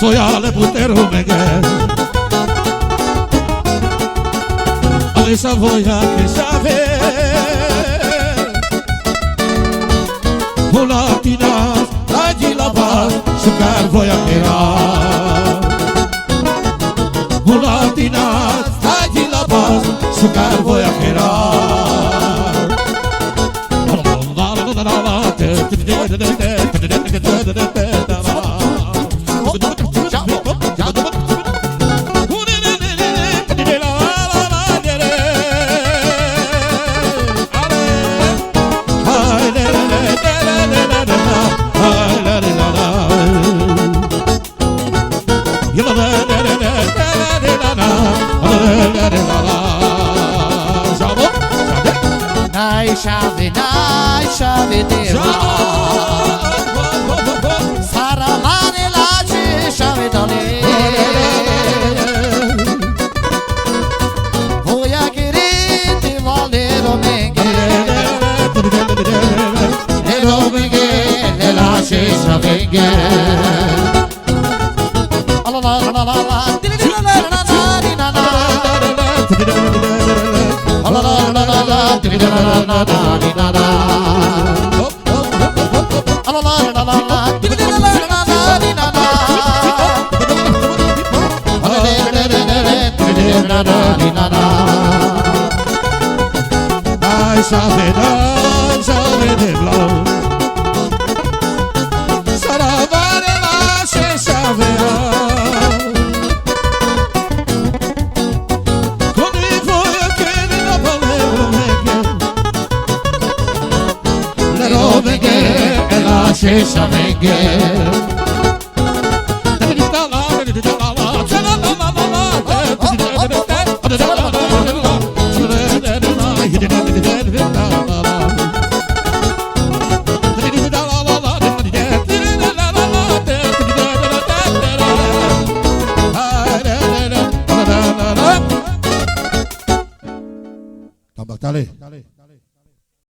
Soiale puteru mege Ale Savoia che save Volatina Agi la paz Sucar voia che ha Volatina Agi la paz Sucar voia che ha Chave de Saramane laje chave dale Voy a querer te valero mengue Ero mengue le laje chave mengue La la la la la la Chave de blau Saravane la chave Σαβέγγε, έλα σε Σαβέγγε. Tambah tali.